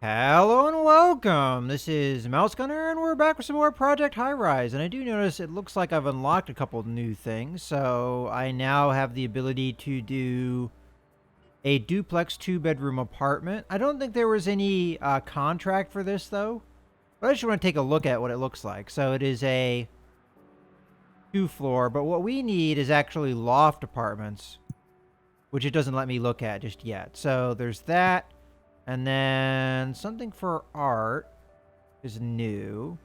Hello and welcome. This is Mouse Gunner, and we're back with some more Project Highrise. And I do notice it looks like I've unlocked a couple new things. So I now have the ability to do a duplex 2-bedroom apartment. I don't think there was any contract for this though, but I just want to take a look at what it looks like. So it is a 2-floor, but what we need is actually loft apartments, which it doesn't let me look at just yet. So there's that. And then something for art is new.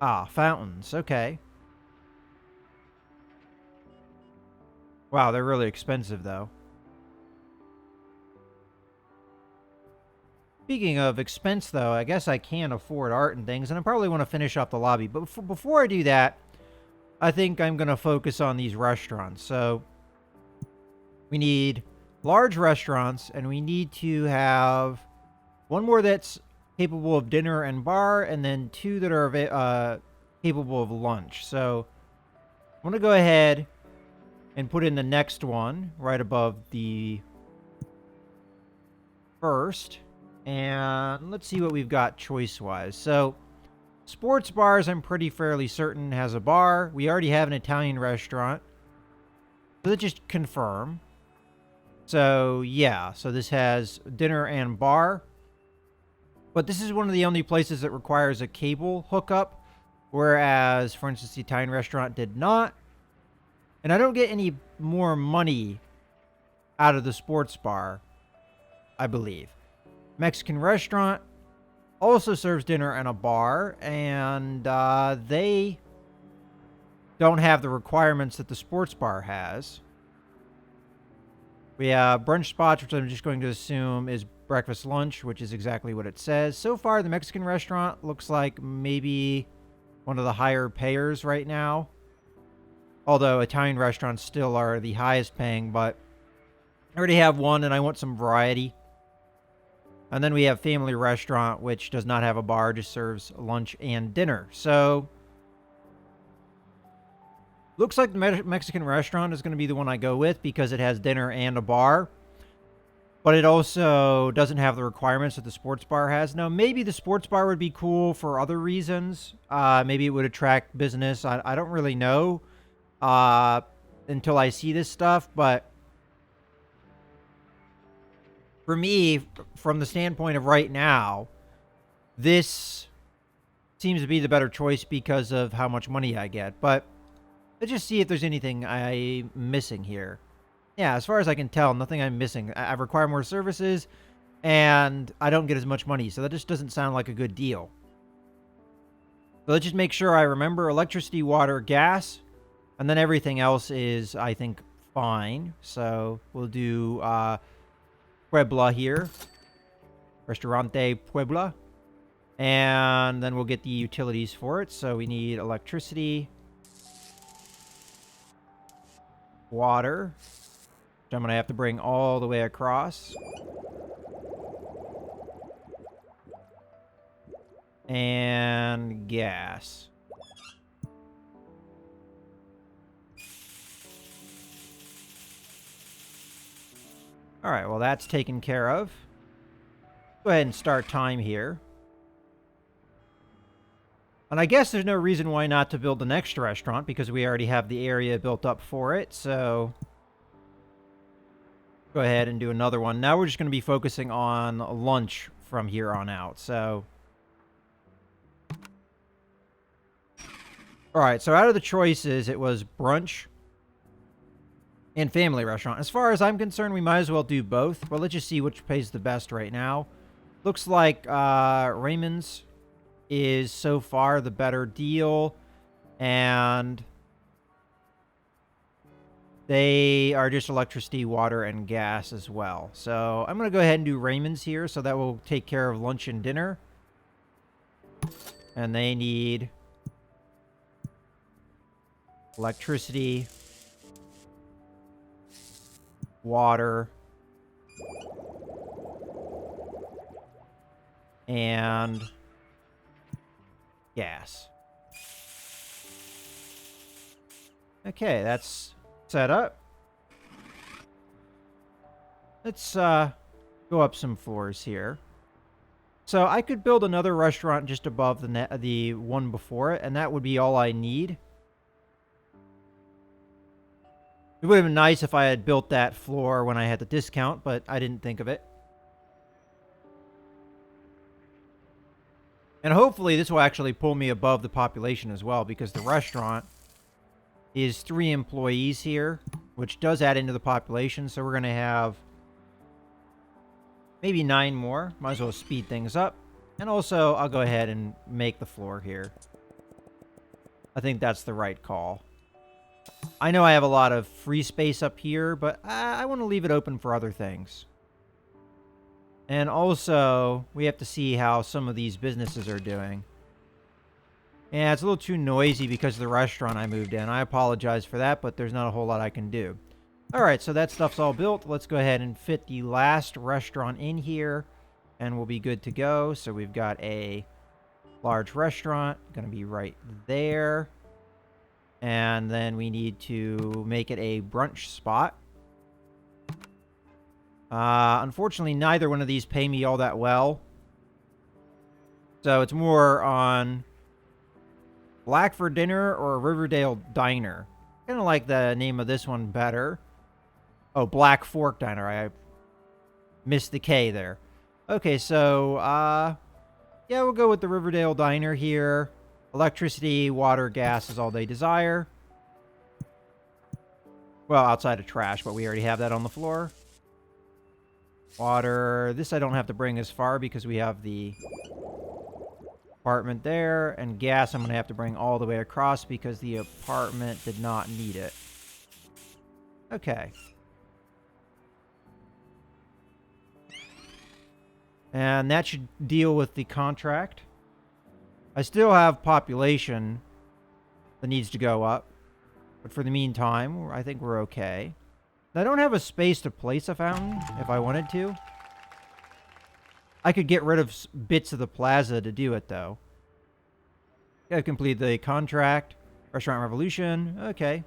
Ah, fountains. Okay. Wow, they're really expensive, though. Speaking of expense, though, I guess I can afford art and things, and I probably want to finish off the lobby. But before I do that, I think I'm going to focus on these restaurants. So we need large restaurants, and we need to have one more that's capable of dinner and bar, and then two that are capable of lunch. So I'm going to go ahead and put in the next one right above the first. And let's see what we've got choice-wise. So sports bars, I'm pretty fairly certain has a bar. We already have an Italian restaurant. So let's just confirm. So, yeah. So this has dinner and bar. But this is one of the only places that requires a cable hookup. Whereas, for instance, the Italian restaurant did not. And I don't get any more money out of the sports bar, I believe. Mexican restaurant also serves dinner and a bar. And they don't have the requirements that the sports bar has. We have brunch spots, which I'm just going to assume is breakfast, lunch, which is exactly what it says. So far, the Mexican restaurant looks like maybe one of the higher payers right now. Although Italian restaurants still are the highest paying, but I already have one and I want some variety. And then we have family restaurant, which does not have a bar, just serves lunch and dinner. So looks like the Mexican restaurant is going to be the one I go with because it has dinner and a bar. But it also doesn't have the requirements that the sports bar has. Now, maybe the sports bar would be cool for other reasons. Maybe it would attract business. I don't really know until I see this stuff. But for me, from the standpoint of right now, this seems to be the better choice because of how much money I get. But let's just see if there's anything I'm missing here. Yeah, as far as I can tell, nothing I'm missing. I require more services, and I don't get as much money, so that just doesn't sound like a good deal. So let's just make sure I remember electricity, water, gas, and then everything else is, I think, fine. So we'll do Puebla here. Restaurante Puebla. And then we'll get the utilities for it. So we need electricity, water, which I'm going to have to bring all the way across. And gas. All right, well, that's taken care of. Go ahead and start time here. And I guess there's no reason why not to build the next restaurant because we already have the area built up for it. So go ahead and do another one. Now we're just going to be focusing on lunch from here on out. So, all right. So out of the choices, it was brunch and family restaurant. As far as I'm concerned, we might as well do both. But let's just see which pays the best right now. Looks like Raymond's is so far the better deal. And they are just electricity, water, and gas as well. So I'm going to go ahead and do Raymond's here. So that will take care of lunch and dinner. And they need electricity, water, and gas. Okay, that's set up. Let's go up some floors here. So I could build another restaurant just above the one before it, and that would be all I need. It would have been nice if I had built that floor when I had the discount, but I didn't think of it. And hopefully this will actually pull me above the population as well, because the restaurant is 3 employees here, which does add into the population. So we're going to have maybe 9 more. Might as well speed things up. And also, I'll go ahead and make the floor here. I think that's the right call. I know I have a lot of free space up here, but I want to leave it open for other things. And also, we have to see how some of these businesses are doing. Yeah, it's a little too noisy because of the restaurant I moved in. I apologize for that, but there's not a whole lot I can do. All right, so that stuff's all built. Let's go ahead and fit the last restaurant in here, and we'll be good to go. So we've got a large restaurant, going to be right there. And then we need to make it a brunch spot. Unfortunately, neither one of these pay me all that well. So it's more on Blackford Dinner or Riverdale Diner. Kind of like the name of this one better. Oh, Black Fork Diner. I missed the K there. Okay, so, yeah, we'll go with the Riverdale Diner here. Electricity, water, gas is all they desire. Well, outside of trash, but we already have that on the floor. Water. This I don't have to bring as far because we have the apartment there. And gas I'm going to have to bring all the way across because the apartment did not need it. Okay. And that should deal with the contract. I still have population that needs to go up. But for the meantime, I think we're okay. I don't have a space to place a fountain if I wanted to. I could get rid of bits of the plaza to do it, though. I've completed the contract. Restaurant Revolution. Okay.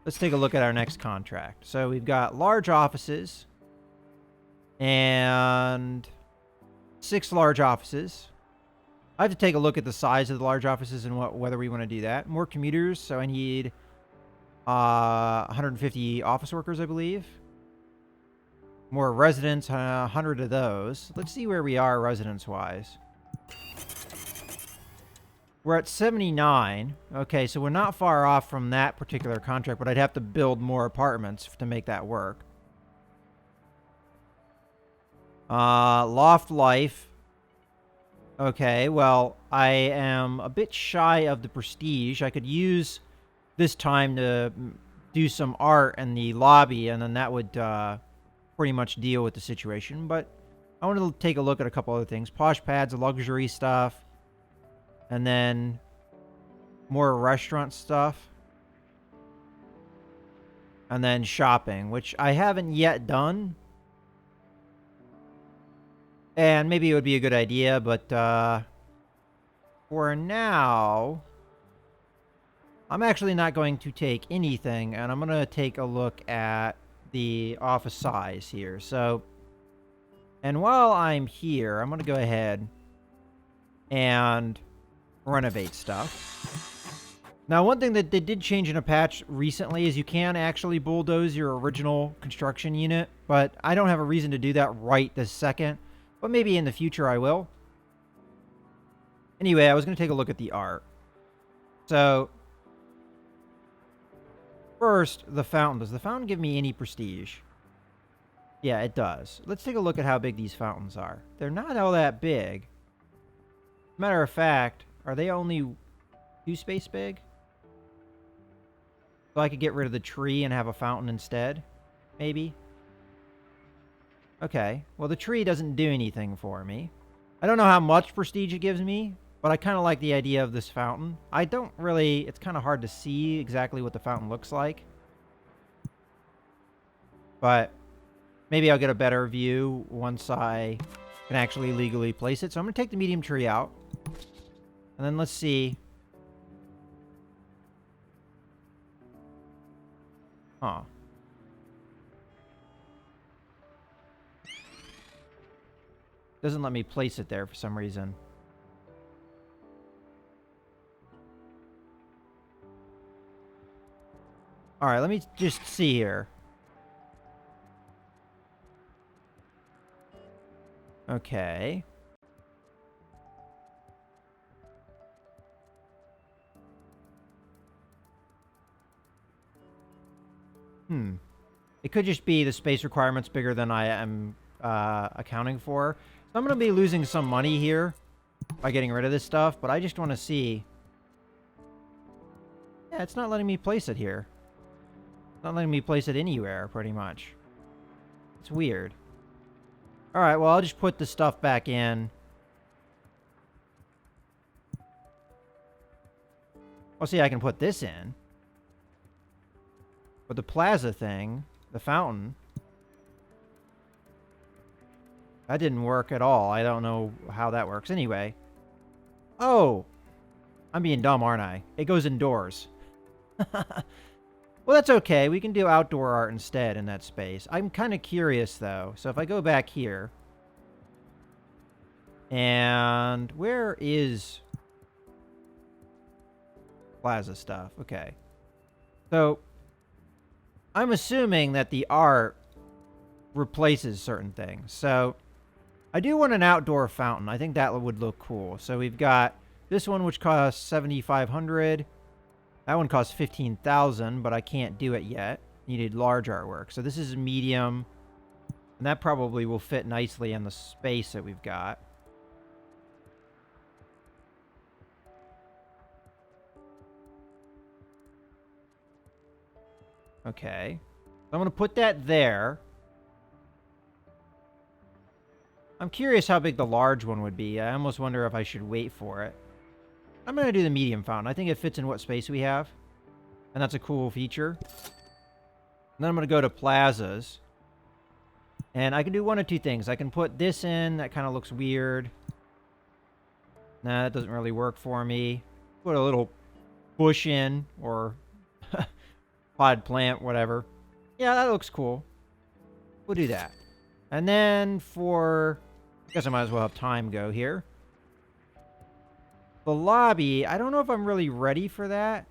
Let's take a look at our next contract. So we've got large offices. And 6 large offices. I have to take a look at the size of the large offices and whether we want to do that. More commuters. So I need 150 office workers, I believe. More residents, 100 of those. Let's see where we are residence-wise. We're at 79. Okay, so we're not far off from that particular contract, but I'd have to build more apartments to make that work. Loft life. Okay, well, I am a bit shy of the prestige. I could use this time to do some art in the lobby, and then that would pretty much deal with the situation. But I want to take a look at a couple other things. Posh pads, luxury stuff, and then more restaurant stuff. And then shopping, which I haven't yet done. And maybe it would be a good idea, but for now, I'm actually not going to take anything, and I'm going to take a look at the office size here. So, and while I'm here, I'm going to go ahead and renovate stuff. Now, one thing that they did change in a patch recently is you can actually bulldoze your original construction unit, but I don't have a reason to do that right this second. But maybe in the future I will. Anyway, I was going to take a look at the art. So, first, the fountain. Does the fountain give me any prestige? Yeah, it does. Let's take a look at how big these fountains are. They're not all that big. Matter of fact, are they only 2 space big? So I could get rid of the tree and have a fountain instead? Maybe? Okay, well, the tree doesn't do anything for me. I don't know how much prestige it gives me, but I kind of like the idea of this fountain. I don't really... It's kind of hard to see exactly what the fountain looks like. But maybe I'll get a better view once I can actually legally place it. So I'm going to take the medium tree out. And then let's see. Huh. Doesn't let me place it there for some reason. All right, let me just see here. Okay. It could just be the space requirement's bigger than I am accounting for. So I'm going to be losing some money here by getting rid of this stuff, but I just want to see. Yeah, it's not letting me place it here. It's not letting me place it anywhere, pretty much. It's weird. All right, well, I'll just put the stuff back in. Well, see, I can put this in. But the plaza thing, the fountain, that didn't work at all. I don't know how that works. Anyway. Oh! I'm being dumb, aren't I? It goes indoors. Well, that's okay. We can do outdoor art instead in that space. I'm kind of curious, though. So if I go back here. And where is plaza stuff? Okay. So I'm assuming that the art replaces certain things. So I do want an outdoor fountain. I think that would look cool. So we've got this one, which costs $7,500. That one costs $15,000, but I can't do it yet. Needed large artwork. So this is medium, and that probably will fit nicely in the space that we've got. Okay. So I'm going to put that there. I'm curious how big the large one would be. I almost wonder if I should wait for it. I'm going to do the medium fountain. I think it fits in what space we have. And that's a cool feature. And then I'm going to go to plazas. And I can do one of two things. I can put this in. That kind of looks weird. Nah, that doesn't really work for me. Put a little bush in. Or pod plant, whatever. Yeah, that looks cool. We'll do that. And then for... I guess I might as well have time go here. The lobby, I don't know if I'm really ready for that.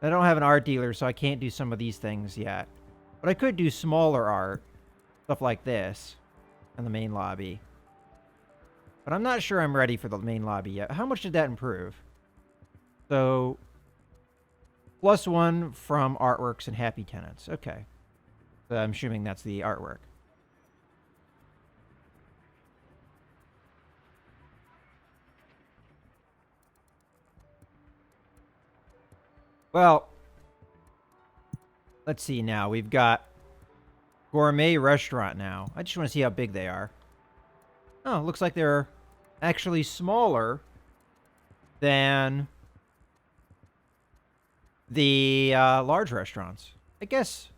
I don't have an art dealer, so I can't do some of these things yet. But I could do smaller art. Stuff like this. In the main lobby. But I'm not sure I'm ready for the main lobby yet. How much did that improve? So... +1 from artworks and happy tenants. Okay. So I'm assuming that's the artwork. Well, let's see now. We've got gourmet restaurant now. I just want to see how big they are. Oh, looks like they're actually smaller than the large restaurants. I guess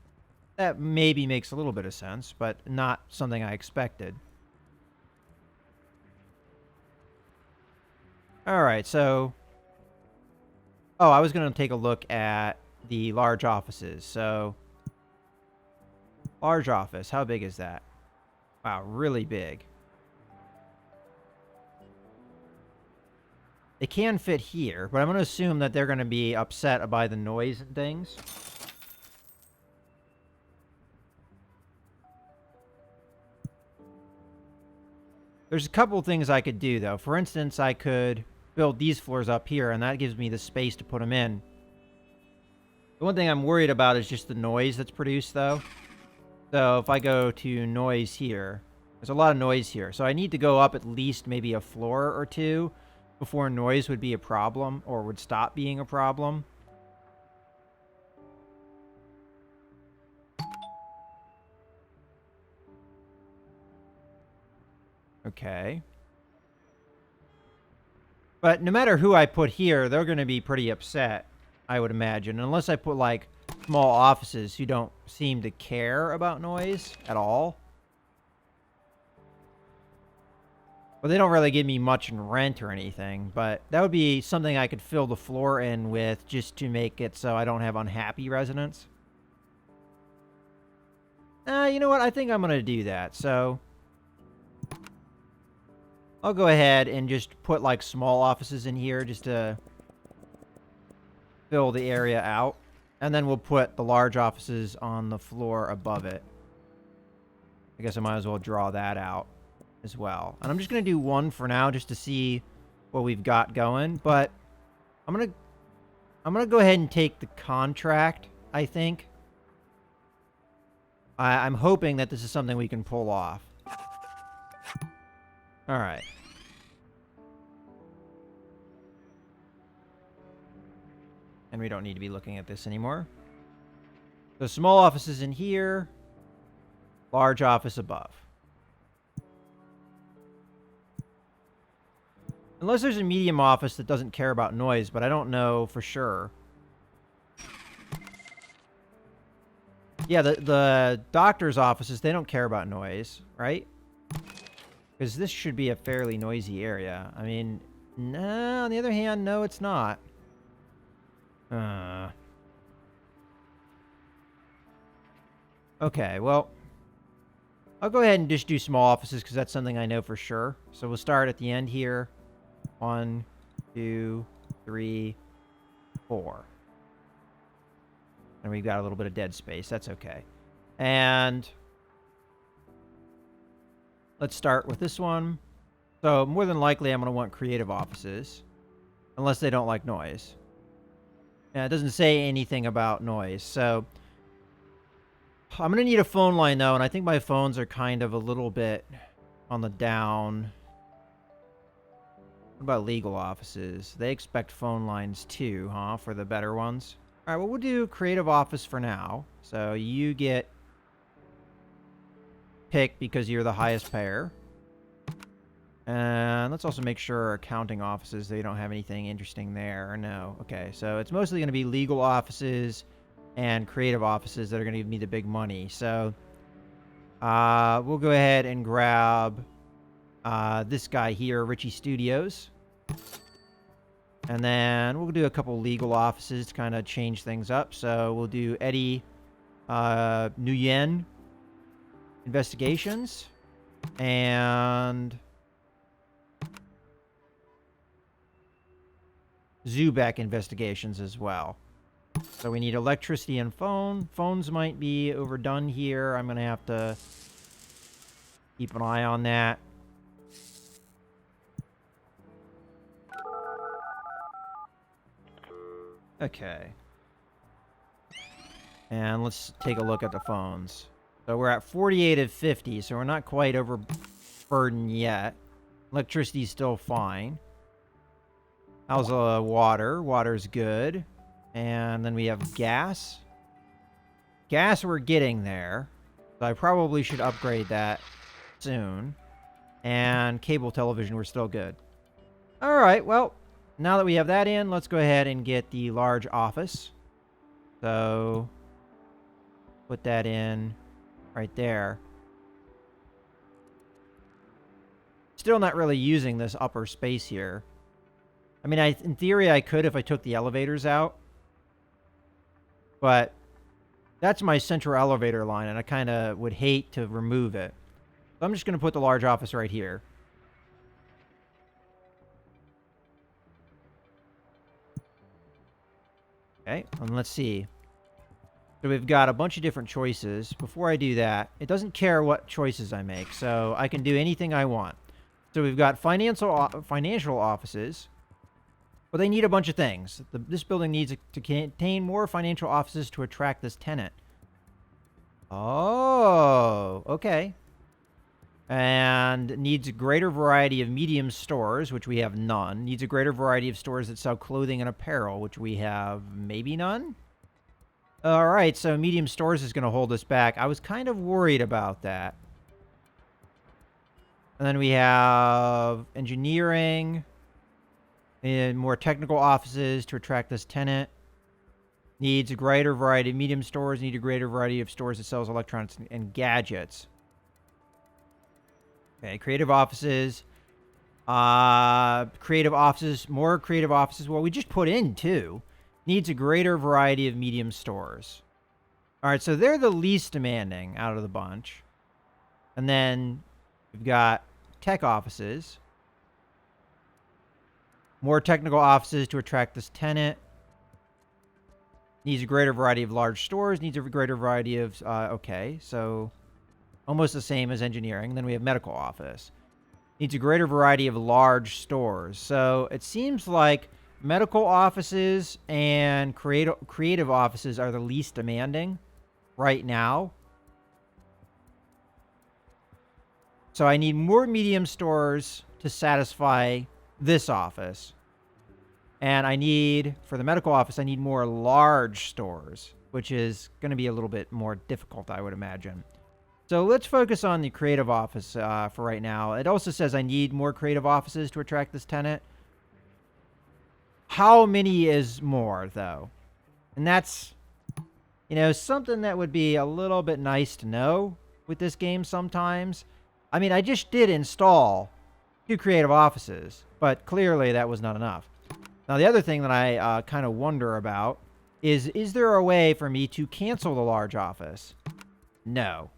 that maybe makes a little bit of sense, but not something I expected. All right, so... Oh, I was going to take a look at the large offices. So, large office, how big is that? Wow, really big. They can fit here, but I'm going to assume that they're going to be upset by the noise and things. There's a couple things I could do, though. For instance, I could build these floors up here, and that gives me the space to put them in. The one thing I'm worried about is just the noise that's produced, though. So if I go to noise here, there's a lot of noise here. So I need to go up at least maybe a floor or two before noise would be a problem or would stop being a problem. Okay. But no matter who I put here, they're going to be pretty upset, I would imagine. Unless I put, like, small offices who don't seem to care about noise at all. But they don't really give me much in rent or anything. But that would be something I could fill the floor in with just to make it so I don't have unhappy residents. You know what? I think I'm going to do that. So I'll go ahead and just put like small offices in here just to fill the area out. And then we'll put the large offices on the floor above it. I guess I might as well draw that out as well. And I'm just going to do one for now just to see what we've got going. But I'm going to go ahead and take the contract, I think. I'm hoping that this is something we can pull off. All right. And we don't need to be looking at this anymore. So small offices in here. Large office above. Unless there's a medium office that doesn't care about noise, but I don't know for sure. Yeah, the doctor's offices, they don't care about noise, right? Because this should be a fairly noisy area. I mean, no, on the other hand, no, it's not. Okay, well, I'll go ahead and just do small offices because that's something I know for sure. So we'll start at the end here. 1, 2, 3, 4. And we've got a little bit of dead space. That's okay. And let's start with this one. So more than likely, I'm going to want creative offices. Unless they don't like noise. Yeah, it doesn't say anything about noise. So I'm going to need a phone line, though. And I think my phones are kind of a little bit on the down. What about legal offices? They expect phone lines, too, huh? For the better ones. All right, well, we'll do creative office for now. So you get picked because you're the highest payer. And let's also make sure accounting offices, they don't have anything interesting there. No. Okay, so it's mostly going to be legal offices and creative offices that are going to give me the big money. So we'll go ahead and grab this guy here, Richie Studios. And then we'll do a couple legal offices to kind of change things up. So we'll do Eddie Nguyen Investigations. And Zubek Investigations as well. So we need electricity and phone. Phones might be overdone here. I'm going to have to keep an eye on that. Okay. And let's take a look at the phones. So we're at 48 of 50, so we're not quite overburdened yet. Electricity's still fine. How's water? Water's good. And then we have gas. Gas, we're getting there. So I probably should upgrade that soon. And cable television, we're still good. All right, well, now that we have that in, let's go ahead and get the large office. So put that in right there. Still not really using this upper space here. I mean, in theory, I could if I took the elevators out. But that's my central elevator line, and I kind of would hate to remove it. So I'm just going to put the large office right here. Okay, and let's see. So we've got a bunch of different choices. Before I do that, it doesn't care what choices I make, so I can do anything I want. So we've got financial offices. Well, they need a bunch of things. This building needs to contain more financial offices to attract this tenant. Oh, okay. And needs a greater variety of medium stores, which we have none. Needs a greater variety of stores that sell clothing and apparel, which we have maybe none. All right, so medium stores is going to hold us back. I was kind of worried about that. And then we have engineering and more technical offices to attract this tenant. Needs a greater variety of medium stores. Need a greater variety of stores that sells electronics and gadgets. Okay, creative offices. Creative offices. More creative offices. Well, we just put in two. Needs a greater variety of medium stores. All right, so they're the least demanding out of the bunch. And then we've got tech offices. More technical offices to attract this tenant. Needs a greater variety of large stores. Needs a greater variety of... okay, so almost the same as engineering. Then we have medical office. Needs a greater variety of large stores. So it seems like medical offices and creative offices are the least demanding right now. So I need more medium stores to satisfy this office. And I need, for the medical office, I need more large stores, which is going to be a little bit more difficult, I would imagine. So let's focus on the creative office for right now. It also says I need more creative offices to attract this tenant. How many is more, though? And that's, you know, something that would be a little bit nice to know with this game sometimes. I mean, I just did install 2 creative offices, but clearly that was not enough. Now, the other thing that I kind of wonder about is there a way for me to cancel the large office? No.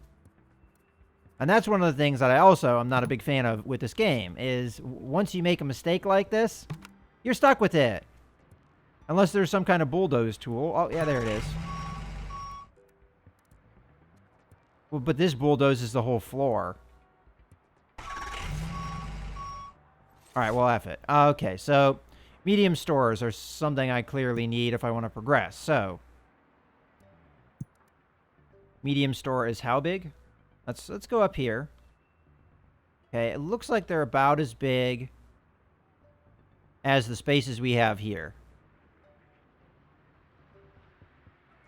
And that's one of the things that I'm not a big fan of with this game, is once you make a mistake like this, you're stuck with it. Unless there's some kind of bulldoze tool. Oh, yeah, there it is. Well, but this bulldozes the whole floor. Alright, well, F it. Okay, so medium stores are something I clearly need if I want to progress. So, medium store is how big? Let's go up here. Okay, it looks like they're about as big as the spaces we have here.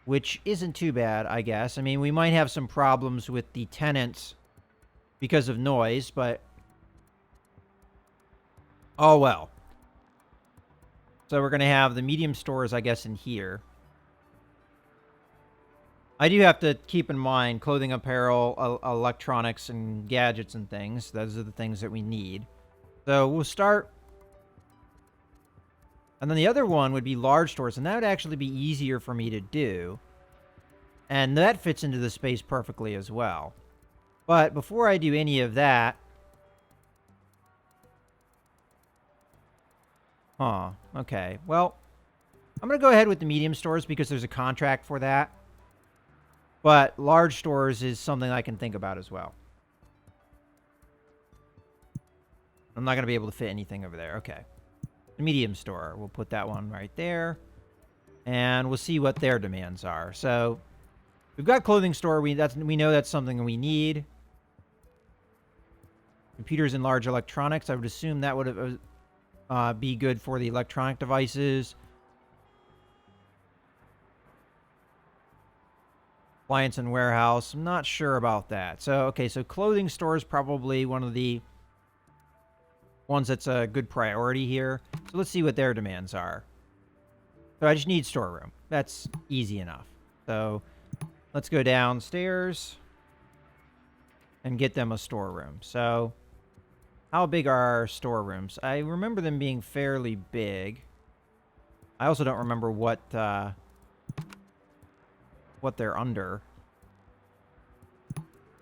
Which isn't too bad, I guess. I mean, we might have some problems with the tenants because of noise, but... oh, well. So we're going to have the medium stores, I guess, in here. I do have to keep in mind clothing, apparel, electronics, and gadgets and things. Those are the things that we need. So we'll start. And then the other one would be large stores, and that would actually be easier for me to do. And that fits into the space perfectly as well. But before I do any of that... huh, okay. Well, I'm going to go ahead with the medium stores because there's a contract for that. But large stores is something I can think about as well. I'm not going to be able to fit anything over there. Okay. The medium store. We'll put that one right there. And we'll see what their demands are. So, we've got clothing store. We know that's something we need. Computers and large electronics. I would assume that would be good for the electronic devices. Appliance and warehouse. I'm not sure about that. So, okay, so clothing store is probably one of the ones that's a good priority here. So let's see what their demands are. So I just need storeroom. That's easy enough. So let's go downstairs and get them a storeroom. So how big are our storerooms? I remember them being fairly big. I also don't remember what they're under.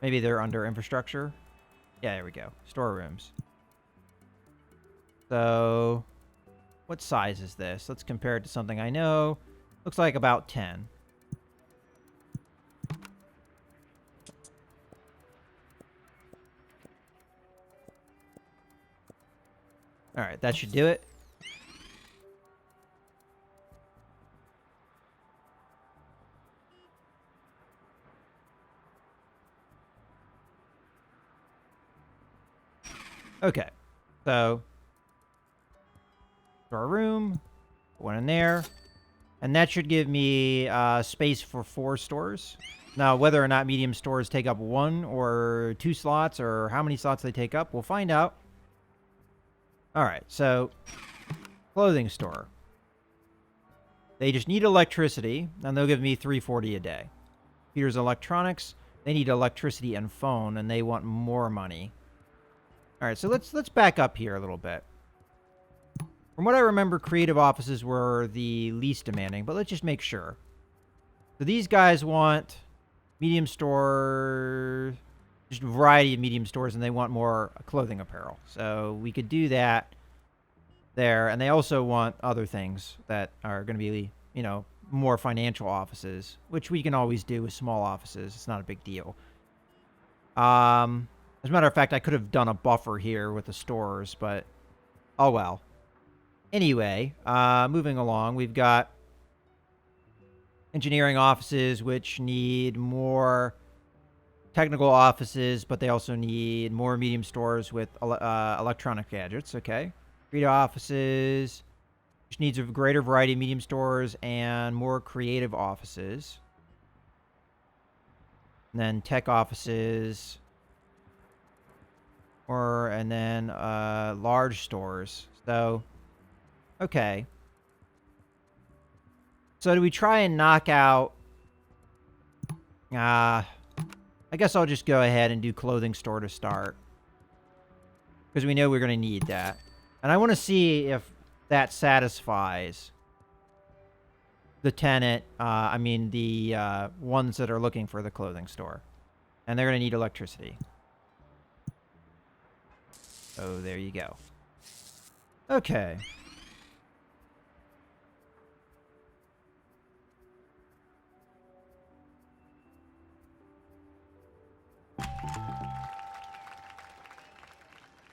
Maybe they're under infrastructure. Yeah, there we go. Storerooms. So, what size is this? Let's compare it to something I know. Looks like about 10. Alright, that should do it. Okay, so our room, one in there, and that should give me space for 4 stores. Now, whether or not medium stores take up 1 or 2 slots, or how many slots they take up, we'll find out. All right, so clothing store. They just need electricity, and they'll give me $3.40 a day. Computers and electronics, they need electricity and phone, and they want more money. All right, so let's back up here a little bit. From what I remember, creative offices were the least demanding, but let's just make sure. So these guys want medium store, just a variety of medium stores, and they want more clothing apparel. So we could do that there. And they also want other things that are going to be, you know, more financial offices, which we can always do with small offices. It's not a big deal. As a matter of fact, I could have done a buffer here with the stores, but oh well. Anyway, moving along, we've got engineering offices, which need more technical offices, but they also need more medium stores with electronic gadgets. Okay. Creative offices, which needs a greater variety of medium stores and more creative offices. And then tech offices, and then large stores. So, okay. So do we try and knock out... I guess I'll just go ahead and do clothing store to start. Because we know we're going to need that. And I want to see if that satisfies the tenant, the ones that are looking for the clothing store. And they're going to need electricity. Oh, there you go. Okay.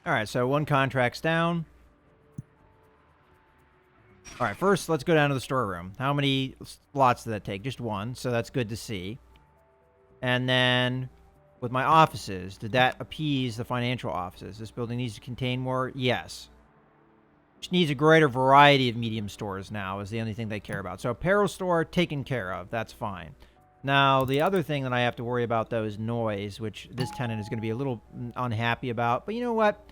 Alright, so one contract's down. Alright, first let's go down to the storeroom. How many slots did that take? Just one, so that's good to see. And then, with my offices, did that appease the financial offices? This building needs to contain more? Yes. Which needs a greater variety of medium stores now is the only thing they care about. So apparel store, taken care of. That's fine. Now, the other thing that I have to worry about, though, is noise, which this tenant is going to be a little unhappy about. But you know what?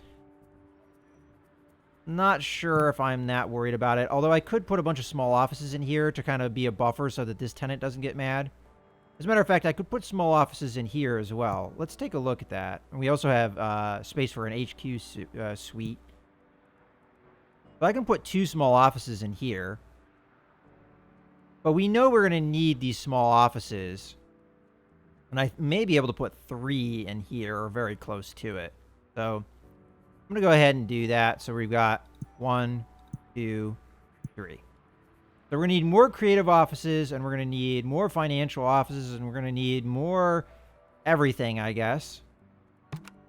Not sure if I'm that worried about it. Although I could put a bunch of small offices in here to kind of be a buffer so that this tenant doesn't get mad. As a matter of fact, I could put small offices in here as well. Let's take a look at that. And we also have space for an HQ suite. But I can put 2 small offices in here. But we know we're going to need these small offices. And I may be able to put 3 in here or very close to it. So I'm going to go ahead and do that. So we've got 1, 2, 3. So we're going to need more creative offices, and we're going to need more financial offices, and we're going to need more everything, I guess.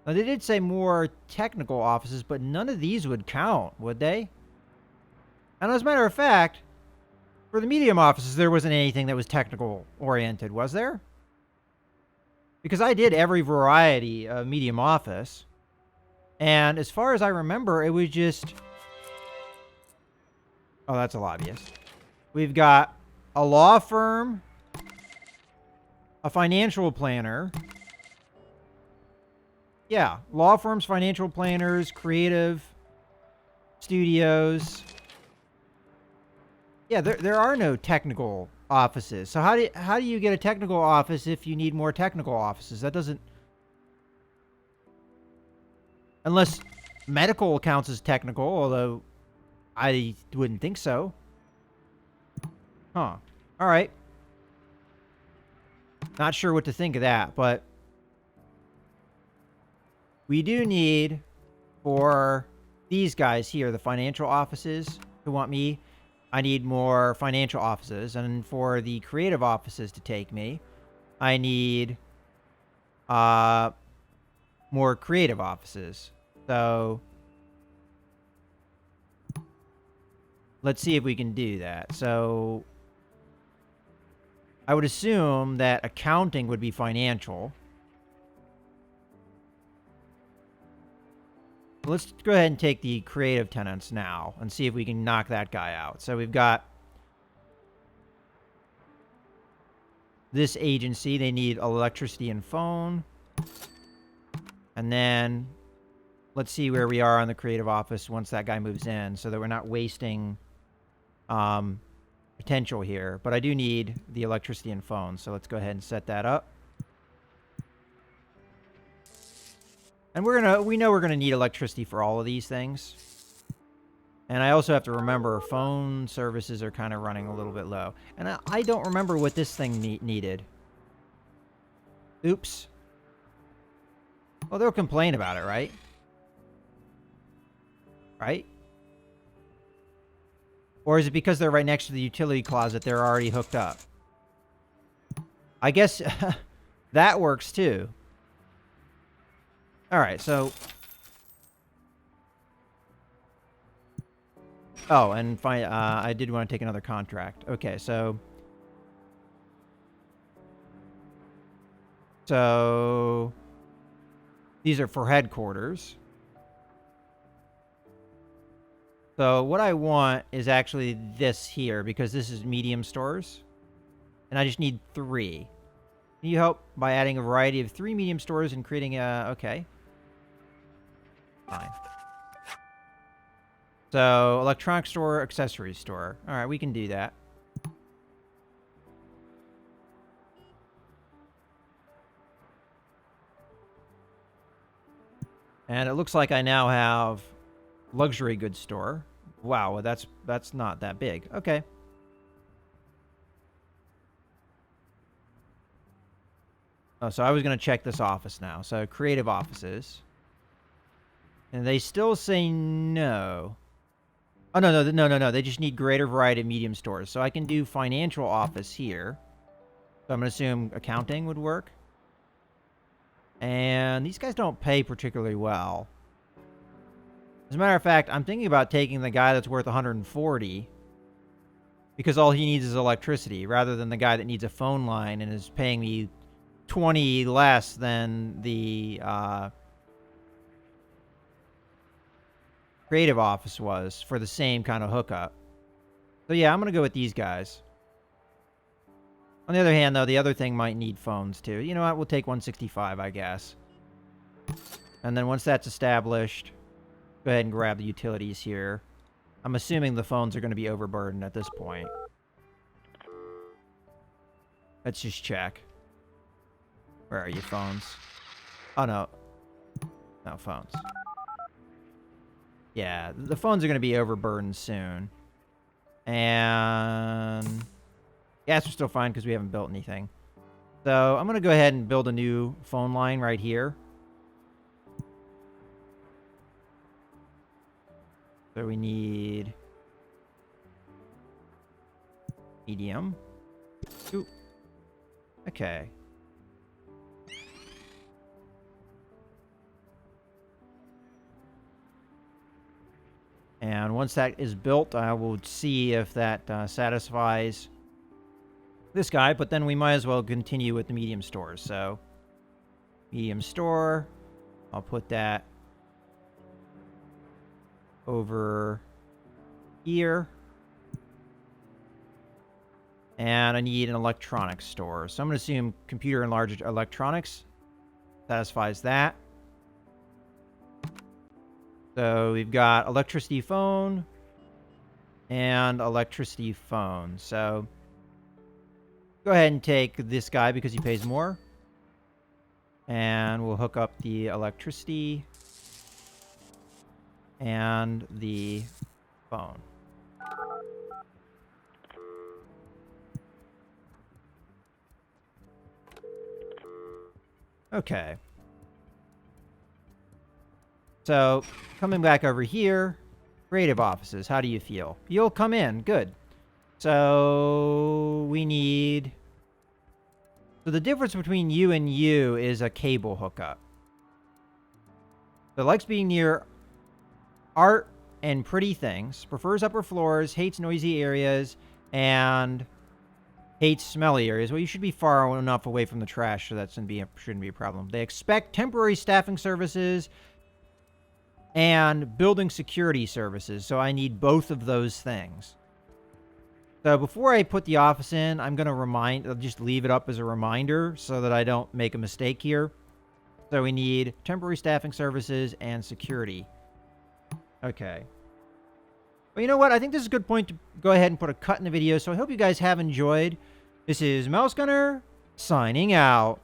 Now, they did say more technical offices, but none of these would count, would they? And as a matter of fact, for the medium offices, there wasn't anything that was technical-oriented, was there? Because I did every variety of medium office. And as far as I remember, it was just... Oh, that's a lobbyist. We've got a law firm, a financial planner. Yeah, law firms, financial planners, creative studios. Yeah, there are no technical offices. So how do you get a technical office if you need more technical offices? That doesn't... Unless medical counts as technical, although I wouldn't think so. Huh. Alright. Not sure what to think of that, but we do need for these guys here, the financial offices who want me, I need more financial offices. And for the creative offices to take me, I need more creative offices. So let's see if we can do that. So I would assume that accounting would be financial. Let's go ahead and take the creative tenants now and see if we can knock that guy out. So we've got this agency. They need electricity and phone. And then let's see where we are on the creative office once that guy moves in so that we're not wasting potential here. But I do need the electricity and phone. So let's go ahead and set that up. And we know we're gonna need electricity for all of these things. And I also have to remember phone services are kind of running a little bit low. And I don't remember what this thing needed. Oops. Well, they'll complain about it, right? Right? Or is it because they're right next to the utility closet, they're already hooked up? I guess that works too. All right, so... Oh, and fine. I did want to take another contract. Okay, so these are for headquarters. So what I want is actually this here, because this is medium stores, and I just need 3. Can you help by adding a variety of 3 medium stores and creating a... Okay. Fine. So, electronic store, accessory store. All right, we can do that. And it looks like I now have luxury goods store. Wow, that's not that big. Okay. Oh, so I was going to check this office now. So, creative offices. And they still say no. Oh, no. They just need greater variety of medium stores. So I can do financial office here. So I'm going to assume accounting would work. And these guys don't pay particularly well. As a matter of fact, I'm thinking about taking the guy that's worth 140. Because all he needs is electricity. Rather than the guy that needs a phone line and is paying me 20 less than the... creative office was for the same kind of hookup. So yeah, I'm going to go with these guys. On the other hand, though, the other thing might need phones too. You know what? We'll take 165, I guess. And then once that's established, go ahead and grab the utilities here. I'm assuming the phones are going to be overburdened at this point. Let's just check. Where are you, phones? Oh, no. No, phones. Yeah, the phones are going to be overburdened soon. And gas are still fine because we haven't built anything. So I'm going to go ahead and build a new phone line right here. So we need medium. Ooh. Okay. And once that is built, I will see if that satisfies this guy. But then we might as well continue with the medium stores. So, medium store. I'll put that over here. And I need an electronics store. So I'm going to assume computer and large electronics satisfies that. So we've got electricity phone and electricity phone. So go ahead and take this guy because he pays more. And we'll hook up the electricity and the phone. Okay. So, coming back over here, creative offices, how do you feel? You'll come in, good. So, we need... So the difference between you and you is a cable hookup. So likes being near art and pretty things, prefers upper floors, hates noisy areas, and hates smelly areas. Well, you should be far enough away from the trash, so that shouldn't be a problem. They expect temporary staffing services and building security services, so I need both of those things. So before I put the office in, I'm going to I'll just leave it up as a reminder so that I don't make a mistake here. So we need temporary staffing services and security. Okay. Well, you know what? I think this is a good point to go ahead and put a cut in the video, so I hope you guys have enjoyed. This is Mouse Gunner, signing out.